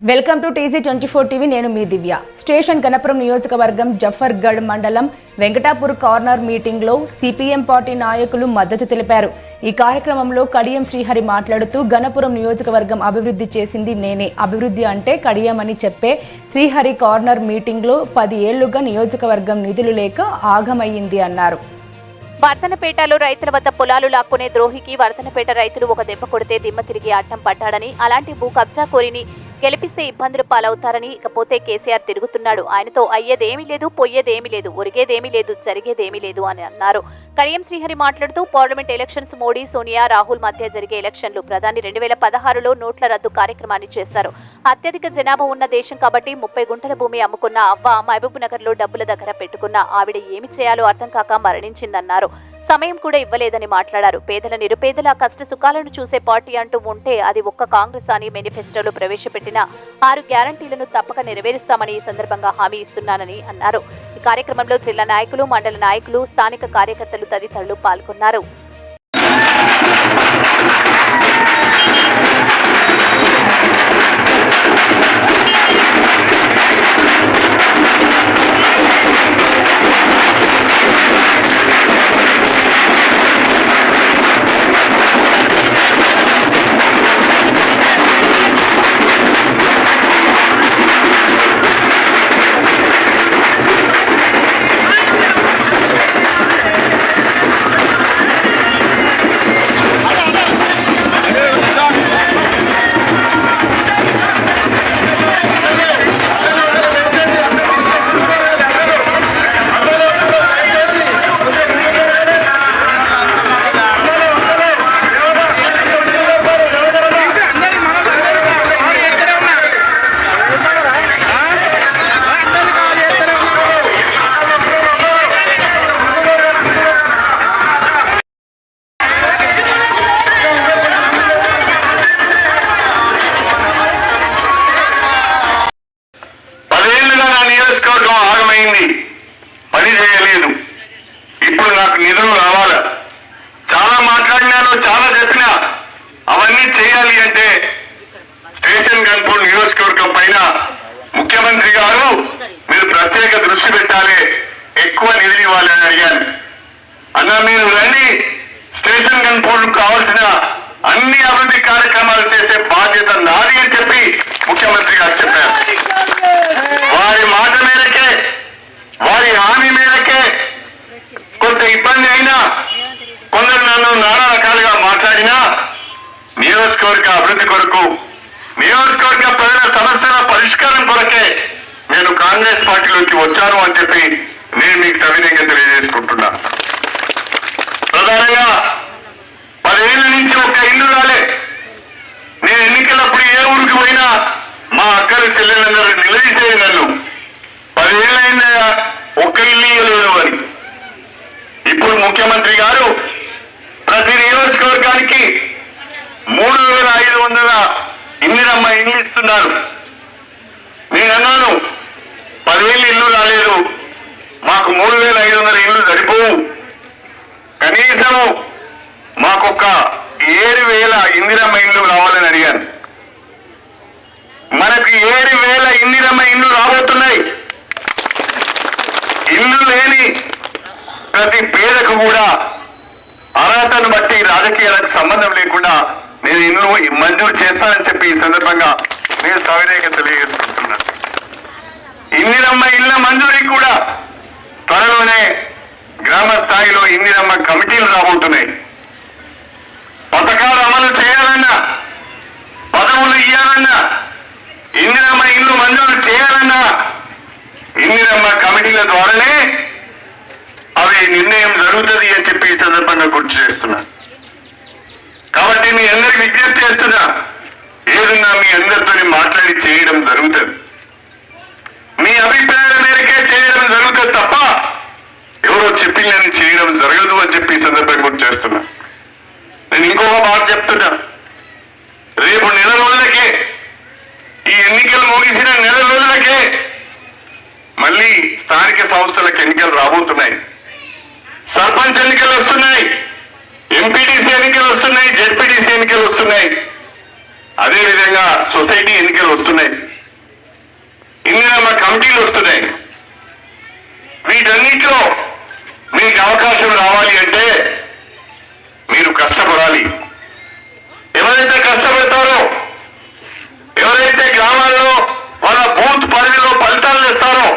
Welcome to TC24 TV. నేను మీ దివ్య. Station Ganapuram నియోజకవర్గం జఫర్గఢ్ మండలం వెంకటాపూర్ కార్నర్ మీటింగ్లో సిపిఎం పార్టీ నాయకులు మద్దతు తెలిపారు. ఈ కార్యక్రమంలో కడియం శ్రీహరి మాట్లాడుతూ గణపురం నియోజకవర్గం అభివృద్ధి చేసింది నేనే, అభివృద్ధి అంటే కడియం అని చెప్పే శ్రీహరి కార్నర్ మీటింగ్లో 10 ఏళ్లుగా నియోజకవర్గం నిధులు లేక ఆగమయ్యింది అన్నారు. వర్ధనపేటలో రైతుల వద్ద పొలాలు లాక్కునే ద్రోహికి వర్ధనపేట రైతులు ఒక దెబ్బ కొడితే దిమ్మ తిరిగి అడ్డం పడ్డాడని, అలాంటి భూ కబ్జా కోరిని గెలిపిస్తే ఇబ్బందులు పాలవుతారని, ఇకపోతే కేసీఆర్ తిరుగుతున్నాడు, ఆయనతో అయ్యేదేమీ లేదు, పొయ్యేదేమీ లేదు, ఒరిగేదేమీ లేదు, జరిగేదేమీ లేదు అని అన్నారు. కడియం శ్రీహరి మాట్లాడుతూ పార్లమెంట్ ఎలక్షన్స్ మోడీ, సోనియా, రాహుల్ మధ్య జరిగే ఎలక్షన్లు, ప్రధాని 2016లో నోట్ల రద్దు కార్యక్రమాన్ని చేశారు. అత్యధిక జనాభా ఉన్న దేశం కాబట్టి 30 గుంటల భూమి అమ్ముకున్న అవ్వ మహబూబ్ నగర్ లో డబ్బుల దగ్గర పెట్టుకున్న ఆవిడ ఏమి చేయాలో అర్థం కాక మరణించిందన్నారు. సమయం కూడా ఇవ్వలేదని మాట్లాడారు. పేదల నిరుపేదల కష్ట సుఖాలను చూసే పార్టీ అంటూ ఉంటే అది ఒక్క కాంగ్రెస్ అని మేనిఫెస్టోలో ప్రవేశపెట్టిన 6 గ్యారంటీలను తప్పక నెరవేరుస్తామని ఈ సందర్భంగా హామీ ఇస్తున్నానని అన్నారు. ఈ కార్యక్రమంలో జిల్లా నాయకులు, మండల నాయకులు, స్థానిక కార్యకర్తలు తదితరులు పాల్గొన్నారు. పని చేయలేదు. ఇప్పుడు నాకు నిధులు రావాలి. చాలా మాట్లాడినాను, చాలా చెప్పినా. అవన్నీ చేయాలి అంటే స్టేషన్ గన్పూర్ నియోజకవర్గం పైన ముఖ్యమంత్రి గారు మీరు ప్రత్యేక దృష్టి పెట్టాలి, ఎక్కువ నిధులు ఇవ్వాలి అని అడిగాను. అన్న మీరు రండి, స్టేషన్ గన్పూర్ కావాల్సిన అన్ని అభివృద్ధి కార్యక్రమాలు చేసే బాధ్యత నాది అని చెప్పి ముఖ్యమంత్రి గారు చెప్పారు. వారి మాట మేరకే, వారి హామీ మేరకే కొంత ఇబ్బంది అయినా, కొందరు నన్ను నానా రకాలుగా మాట్లాడినా నియోజకవర్గ అభివృద్ధి కొరకు, నియోజకవర్గ ప్రజల సమస్యల పరిష్కారం కొరకే నేను కాంగ్రెస్ పార్టీలోకి వచ్చాను అని చెప్పి నేను మీకు సవినయంగా తెలియజేసుకుంటున్నా. ప్రధానంగా 10 ఏళ్ల నుంచి ఒక్క ఇల్లు రాలే. నేను ఎన్నికలప్పుడు ఏ ఊరికి పోయినా మా అక్కలు చెల్లెలందరూ నిలదీసేది నన్ను, 10 ఏళ్ళైందా ఒక్క ఇల్లు ఇవ్వలేదు అని. ఇప్పుడు ముఖ్యమంత్రి గారు ప్రతి నియోజకవర్గానికి 3500 ఇందిరమ్మ ఇల్లు ఇస్తున్నారు. నేనన్నాను 10 ఏళ్ళు ఇల్లు రాలేదు, మాకు 3500 ఇల్లు సరిపోవు, కనీసం మాకొక 7000 ఇందిరమ్మ ఇల్లు కావాలని అడిగాను. మనకు 7000 ఇందిరమ్మ ఇల్లు రాబోతున్నాయి. ఇల్లు లేని ప్రతి పేదకు కూడా అర్హతను బట్టి రాజకీయాలకు సంబంధం లేకుండా నేను ఇల్లు మంజూరు చేస్తానని చెప్పి ఈ సందర్భంగా నేను సవినయంగా తెలియజేసుకుంటున్నాను. ఇందిరమ్మ ఇళ్ల మంజూరీ కూడా త్వరలోనే గ్రామ స్థాయిలో ఇందిరమ్మ కమిటీలు రాబోతున్నాయి. పథకాలు అమలు చేయాలన్నా, పదవులు ఇవ్వాలన్నా, ఇందిరమ్మ ఇల్లు మంజూరు చేయాలన్నా ఇందిరమ్మ కమిటీల ద్వారానే అవి నిర్ణయం జరుగుతుంది అని చెప్పి ఈ సందర్భంగా గుర్తు చేస్తున్నా. కాబట్టి మీ అందరికి విజ్ఞప్తి చేస్తున్నా, ఏదన్నా మీ అందరితో మాట్లాడి చేయడం జరుగుతుంది. మీ అభిప్రాయాల మేరకే చేయడం జరుగుతుంది తప్ప ఎవరో చెప్పిందని చేయడం జరగదు అని చెప్పి ఈ సందర్భంగా గుర్తు చేస్తున్నా. నేను ఇంకొక మాట చెప్తున్నా, రేపు నెల రోజులకే, ఈ ఎన్నికలు ముగిసిన నెల రోజులకే మళ్ళీ స్థానిక సంస్థలకు ఎన్నికలు రాబోతున్నాయి. సర్పంచ్ ఎన్నికలు వస్తున్నాయి, ఎంపీటీసీ ఎన్నికలు వస్తున్నాయి, జెడ్పీటీసీ ఎన్నికలు వస్తున్నాయి. అదేవిధంగా సొసైటీ ఎన్నికలు వస్తున్నాయి, ఇందిరమ్మ కమిటీలు వస్తున్నాయి. వీటన్నిటిలో మీకు అవకాశం రావాలి అంటే మీరు కష్టపడాలి. ఎవరైతే కష్టపడతారో, ఎవరైతే గ్రామాల్లో వాళ్ళ బూత్ పరిధిలో ఫలితాలు తెస్తారో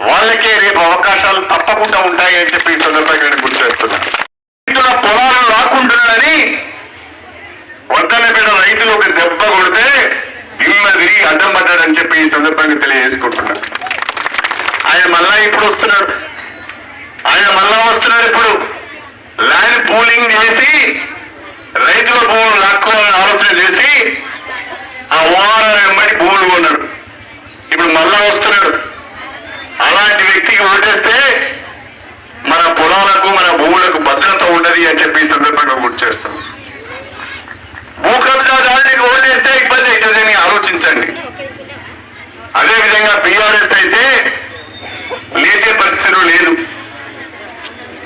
వాళ్ళకే రేపు అవకాశాలు తప్పకుండా ఉంటాయి అని చెప్పి ఈ సందర్భంగా నేను గుర్తు చేస్తున్నాను. రైతుల పొలాలు లాక్కుంటున్నాడని వర్ధన్నపేట రైతులు ఒక దెబ్బ కొడితే తిరిగి అడ్డం పడ్డాడని చెప్పి ఈ సందర్భంగా తెలియజేసుకుంటున్నాడు. ఆయన మళ్ళా ఇప్పుడు వస్తున్నాడు, ఇప్పుడు ల్యాండ్ పూలింగ్ చేసి రైతుల భూములు లాక్కోవాలని ఆలోచన చేసి ఆ ఓనర్ వెంబడి భూములు కొన్నాడు. ఇప్పుడు మళ్ళా వస్తున్నాడు. అలాంటి వ్యక్తికి ఓటేస్తే మన పొలాలకు మన భూములకు భద్రత ఉండదు అని చెప్పి ఈ సందర్భంగా గుర్తు చేస్తాం. భూ కబ్జాదారునికి ఓటేస్తే ఇబ్బంది అవుతుందని ఆలోచించండి. అదేవిధంగా బీఆర్ఎస్ అయితే లేచే పరిస్థితులు లేదు,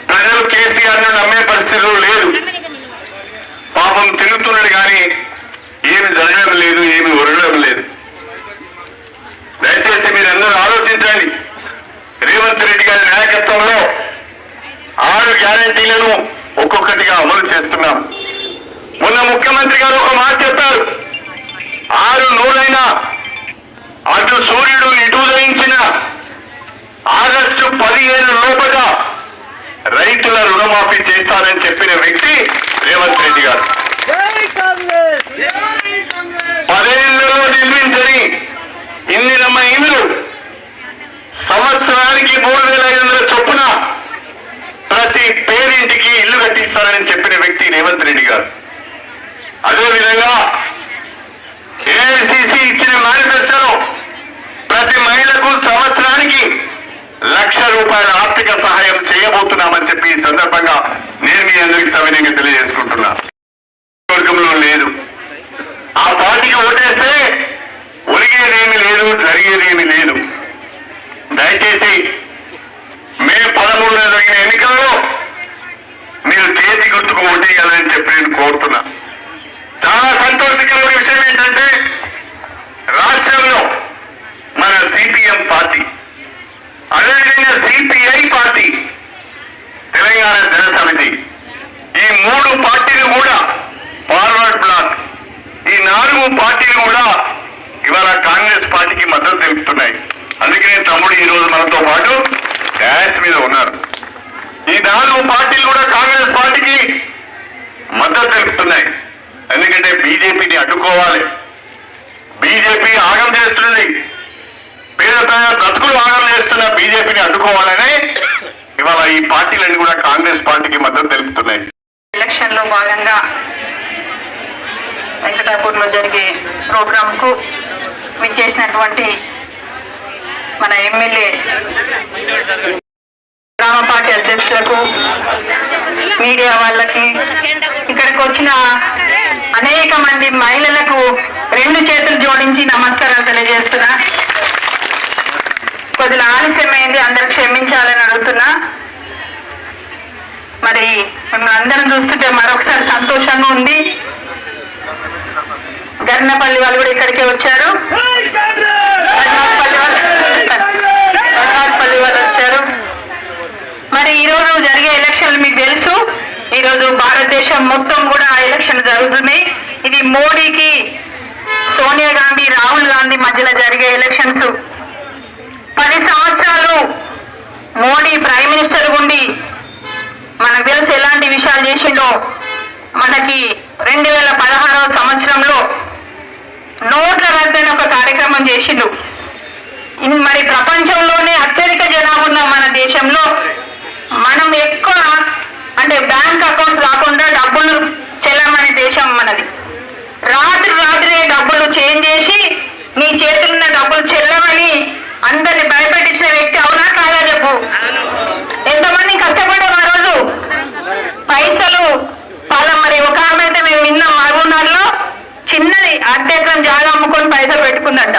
ప్రజలు కేసీఆర్ ను నమ్మే పరిస్థితులు లేదు. పాపం తిరుగుతున్నాడు కానీ ఏమి జరగడం లేదు, ఏమి ఒరగడం లేదు. దయచేసి మీరందరూ ఆలోచించండి. రేవంత్ రెడ్డి గారి నాయకత్వంలో 6 గ్యారంటీలను ఒక్కొక్కటిగా అమలు చేస్తున్నాం. మొన్న ముఖ్యమంత్రి గారు ఒక మాట చెప్పారు, 6 నూరైనా అటు సూర్యుడు ఇటు ఉదయించిన ఆగస్టు 15 లోపల రైతుల రుణమాఫీ చేస్తానని చెప్పిన వ్యక్తి రేవంత్ రెడ్డి గారు. 10 ఏళ్లలో నిర్మించని ఇందిరమ్మ ఇల్లు సంవత్సరానికి 3,500 చొప్పున ప్రతి పేరింటికి ఇల్లు కట్టిస్తానని చెప్పిన వ్యక్తి రేవంత్ రెడ్డి గారు. అదేవిధంగా ఏఐసిసి ఇచ్చిన మేనిఫెస్టోలో ప్రతి మహిళకు సంవత్సరానికి ₹1,00,000 ఆర్థిక సహాయం చేయబోతున్నామని చెప్పి ఈ సందర్భంగా నేను మీ అందరికీ సవినయంగా తెలియజేసుకుంటున్నా. వర్గంలో లేదు, ఆ పార్టీకి ఓటేస్తే ఒరిగేదేమీ లేదు, జరిగేదేమీ లేదు. దయచేసి మే 13న జరిగిన ఎన్నికల్లో మీరు చేతి గుర్తుకు ఓటేయాలని చెప్పి నేను కోరుతున్నా. చాలా సంతోషకరమైన విషయం ఏంటంటే రాష్ట్రంలో మన సిపిఎం పార్టీ, అదేవిధంగా సిపిఐ పార్టీ, తెలంగాణ జన సమితి, ఈ 3 పార్టీలు కూడా ఫార్వర్డ్ బ్లాక్, ఈ 4 పార్టీలు కూడా ఇవాళ కాంగ్రెస్ పార్టీకి మద్దతు తెలుపుతున్నాయి. అందుకనే తమ్ముడు ఈ రోజు మనతో పాటు డాష్ మీద ఉన్నారు. ఈ 4 పార్టీలు కూడా కాంగ్రెస్ పార్టీకి మద్దతు తెలుపుతున్నాయి. ఎందుకంటే బీజేపీని అడ్డుకోవాలి, బీజేపీ ఆగం చేస్తున్నది, పేద బ్రతుకులు ఆగం చేస్తున్న బీజేపీని అడ్డుకోవాలని ఇవాళ ఈ పార్టీలన్నీ కూడా కాంగ్రెస్ పార్టీకి మద్దతు తెలుపుతున్నాయి. ఎలక్షన్ లో భాగంగా వెంకటాపూర్ లో జరిగే ప్రోగ్రామ్ కు విచ్చేసినటువంటి మన ఎమ్మెల్యే గ్రామ పార్టీ అధ్యక్షులకు, మీడియా వాళ్ళకి, ఇక్కడికి వచ్చిన అనేక మంది మహిళలకు 2 చేతులు జోడించి నమస్కారాలు తెలియజేస్తున్నా. కొద్దిగా ఆలస్యమైంది, అందరు క్షమించాలని అడుగుతున్నా. మరి మిమ్మల్ని అందరం చూస్తుంటే మరొకసారి సంతోషంగా ఉంది. గర్నపల్లి వాళ్ళు కూడా ఇక్కడికే వచ్చారు, గర్నపల్లి వాళ్ళు వచ్చారు. మరి ఈరోజు జరిగే ఎలక్షన్లు మీకు తెలుసు, ఈరోజు భారతదేశం మొత్తం కూడా ఎలక్షన్ జరుగుతున్నాయి. ఇది మోడీకి, సోనియా గాంధీ, రాహుల్ గాంధీ మధ్యలో జరిగే ఎలక్షన్స్. 10 సంవత్సరాలు మోడీ ప్రైమ్ మినిస్టర్ ఉండి మనకు తెలుసు ఎలాంటి విషయాలు చేసిండో. మనకి 2016వ సంవత్సరంలో నోట్ల రద్దైన ఒక కార్యక్రమం చేసిండు. మరి ప్రపంచంలోనే అత్యధిక జనాభా ఉన్న మన దేశంలో మనం ఎక్కువ అంటే బ్యాంక్ అకౌంట్స్ కాకుండా డబ్బులు చెల్లమనే దేశం మనది. రాత్రి డబ్బులు చేంజ్ చేసి నీ చేతులున్న డబ్బులు చెల్లమని అందరిని భయపెట్టించిన వ్యక్తి అవునా కాదా చెప్పు? ఎంతమంది కష్టపడ్డాం ఆ రోజు పైసలు మరి ఒక ఆమె అయితే మేము విన్నాం, మహబూబ్నగర్లో చిన్నది అర్ధెకరం జాగా అమ్ముకొని పైసలు పెట్టుకుందంట.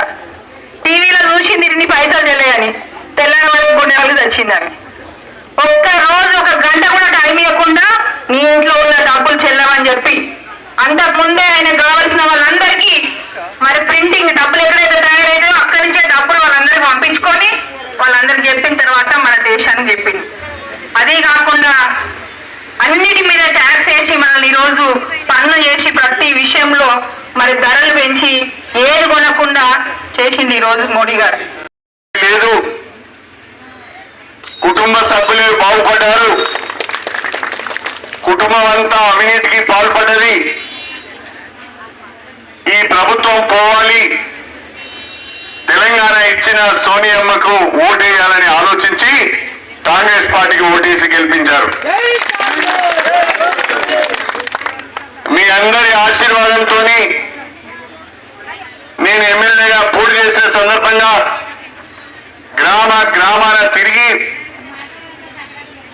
టీవీలో చూసింది ఇన్ని పైసలు చెల్లేయని, తెల్లారి వరకు గుండె వాళ్ళు తెచ్చిందని. ఒక్క రోజు 1 గంట కూడా టైం ఇవ్వకుండా నీ ఇంట్లో ఉన్న డబ్బులు చెల్లవని చెప్పి అంతకుముందే ఆయన కావలసిన వాళ్ళందరికీ సమయంలో మరి ధరలు పెంచి ఏది కొనకుండా చేసింది ఈరోజు మోడీ గారు. లేదు, కుటుంబ సభ్యులే బాగుపడ్డారు, కుటుంబం అంతా అవినీతికి పాల్పడ్డది. ఈ ప్రభుత్వం పోవాలి, తెలంగాణ ఇచ్చిన సోనియమ్మకు ఓటేయాలని ఆలోచించి కాంగ్రెస్ పార్టీకి ఓటేసి గెలిపించారు. మీ అందరి ఆశీర్వాదంతో నేను ఎమ్మెల్యేగా పోటీ చేసిన సందర్భంగా గ్రామాన తిరిగి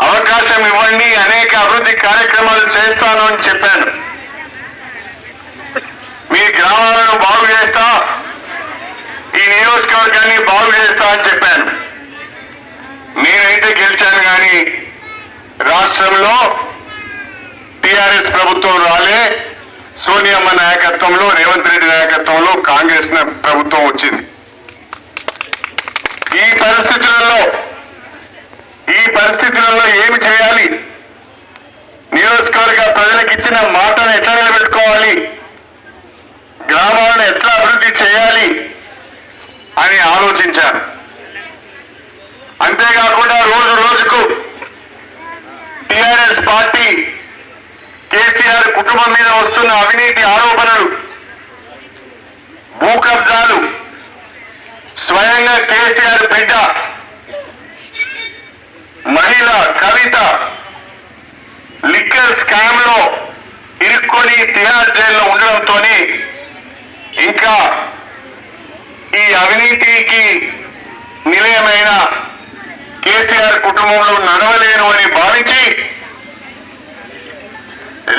అవకాశం ఇవ్వండి, అనేక అభివృద్ధి కార్యక్రమాలు చేస్తాను అని చెప్పాను. మీ గ్రామాలను బాగు చేస్తా, ఈ నియోజకవర్గాన్ని బాగు చేస్తా అని చెప్పాను. నేనైతే గెలిచాను, కానీ రాష్ట్రంలో టిఆర్ఎస్ ప్రభుత్వం రాలే, సోనియమ్మ నాయకత్వంలో, రేవంత్ రెడ్డి నాయకత్వంలో కాంగ్రెస్ ప్రభుత్వం వచ్చింది. ఈ పరిస్థితులలో ఏమి చేయాలి, నియోజకవర్గ ప్రజలకు ఇచ్చిన మాటను ఎట్లా నిలబెట్టుకోవాలి, గ్రామాలను ఎట్లా అభివృద్ధి చేయాలి అని ఆలోచించాను. అంతేకాకుండా రోజు రోజుకు టిఆర్ఎస్ పార్టీ, కేసీఆర్ కుటుంబం మీద వస్తున్న అవినీతి ఆరోపణలు, భూ కబ్జాలు, స్వయంగా కేసీఆర్ బిడ్డ మహిళ కవిత లిక్కర్ స్కామ్ లో ఇరుక్కొని తిహార్ జైల్లో ఉండడంతో ఇంకా ఈ అవినీతికి నిలయమైన కేసీఆర్ కుటుంబంలో నడవలేను అని భావించి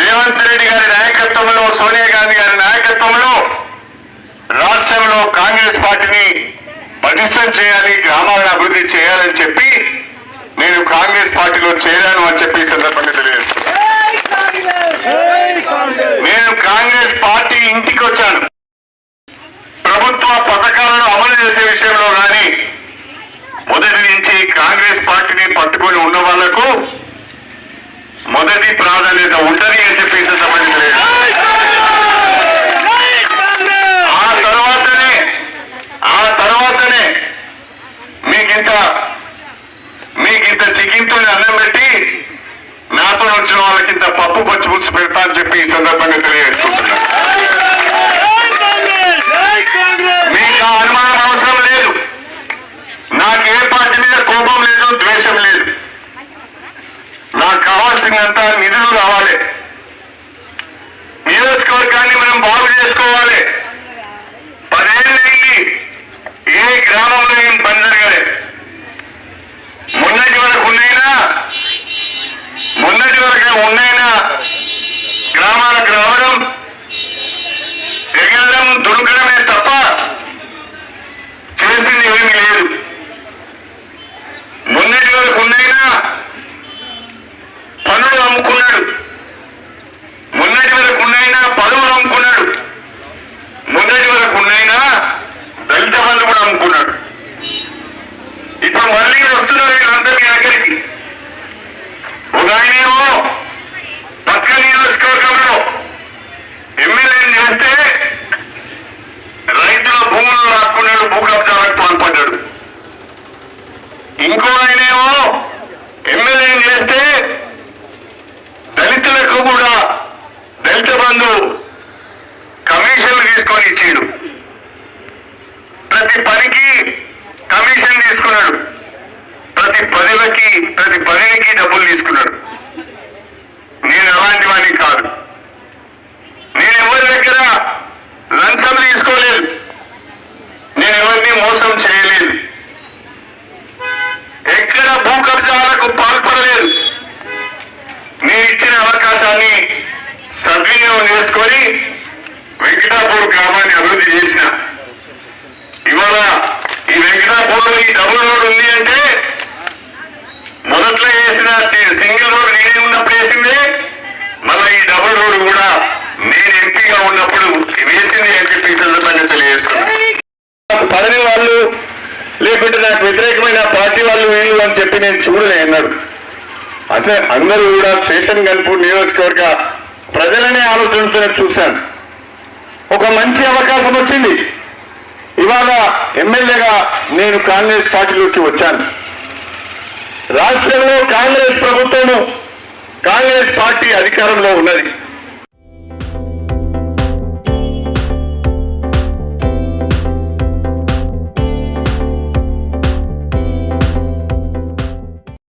రేవంత్ రెడ్డి గారి నాయకత్వంలో, సోనియా గాంధీ గారి నాయకత్వంలో రాష్ట్రంలో కాంగ్రెస్ పార్టీని పటిష్టం చేయాలి, గ్రామాలను అభివృద్ధి చేయాలని చెప్పి నేను కాంగ్రెస్ పార్టీలో చేరాను అని చెప్పి సందర్భంగా తెలియజేస్తున్నాను. నేను కాంగ్రెస్ పార్టీ ఇంటికి వచ్చాను. ప్రభుత్వ పథకాలను అమలు చేసే విషయంలో కానీ మొదటి నుంచి కాంగ్రెస్ పార్టీని పట్టుకొని ఉన్న వాళ్లకు మొదటి ప్రాధాన్యత ఉంటది అని చెప్పి సందర్భంగా తెలియజేస్తున్నాను. ఆ తర్వాతనే మీకింత చికింతో అన్నం పెట్టి నాతో వచ్చిన వాళ్ళకింత పప్పు పచ్చి పులుసు పెడతా అని చెప్పి ఈ సందర్భంగా తెలియజేసుకుంటున్నాను. మీకు ఆ అనుమానం అవసరం లేదు. నాకు ఏ పార్టీ మీద కోపం లేదు, ద్వేషం లేదు. నాకు కావాల్సిందంతా నిధులు రావాలి, నియోజకవర్గాన్ని మనం బాగు చేసుకోవాలి. 10 ఏళ్ళైంది, ఏ గ్రామంలో ఏం పని జరగలేదు. మొన్నటి వరకు ఉన్నైనా గ్రామాలకు రావడం, ఎగరడం, దుర్గడమే తప్ప చేసింది ఏమీ లేదు. మొన్నటి వరకు ఉన్నైనా పనులు అమ్ముకున్నాడు, మొన్నటి వరకు ఉన్నైనా పదవులు అమ్ముకున్నాడు, మొన్నటి వరకు ఉన్నైనా దళిత బంధు కూడా అమ్ముకున్నాడు. ఇప్పుడు మళ్ళీ వస్తున్నారు వీళ్ళంతా మీ దగ్గరికి. ఒక ఆయనేమో పక్క నియోజకవర్గంలో ఎమ్మెల్యేని చేస్తే రైతుల భూములు లాక్కున్నాడు, భూ కబ్జాలకు పాల్పడ్డాడు. ఇంకో ఆయనేమో ఎమ్మెల్యేని చేస్తే దళితులకు కూడా దళిత బంధు కమిషన్లు తీసుకొని ఇచ్చాడు. ప్రతి పనికి కమిషన్ తీసుకున్నాడు, ప్రతి పదవికి డబ్బులు తీసుకున్నాడు. నేను అలాంటి వాడిని కాదు. నేను ఎవరి దగ్గర లంచం తీసుకోలేదు, నేను ఎవరిని మోసం చేయలేదు, ఎక్కడ భూ కబ్జాలకు పాల్పడలేదు. నేను ఇచ్చిన అవకాశాన్ని సద్వినియోగం చేసుకొని వెంకటాపూర్ గ్రామాన్ని అభివృద్ధి చేసిన. ఇవాళ ఈ వెంకటాపూర్లో ఈ డబుల్ రోడ్ ఉంది అంటే మొదట్లో వేసిన సింగిల్ రోడ్ నేనే ఉన్నప్పుడు వేసిందే, మళ్ళీ ఈ డబుల్ రోడ్ కూడా నేను ఎంపీగా ఉన్నప్పుడు వేసింది అని చెప్పి సందర్భంగా తెలియజేస్తున్నాను. నాకు పడని వాళ్ళు లేకుంటే నాకు వ్యతిరేకమైన పార్టీ వాళ్ళు వీళ్ళు అని చెప్పి నేను చూడలే అన్నాడు. అంటే అందరూ కూడా స్టేషన్ గన్పూర్ నియోజకవర్గ ప్రజలనే ఆలోచనతో చూశాను. ఒక మంచి అవకాశం వచ్చింది. ఇవాళ ఎమ్మెల్యేగా నేను కాంగ్రెస్ పార్టీలోకి వచ్చాను. రాష్ట్రంలో కాంగ్రెస్ ప్రభుత్వము, కాంగ్రెస్ పార్టీ అధికారంలో ఉన్నది.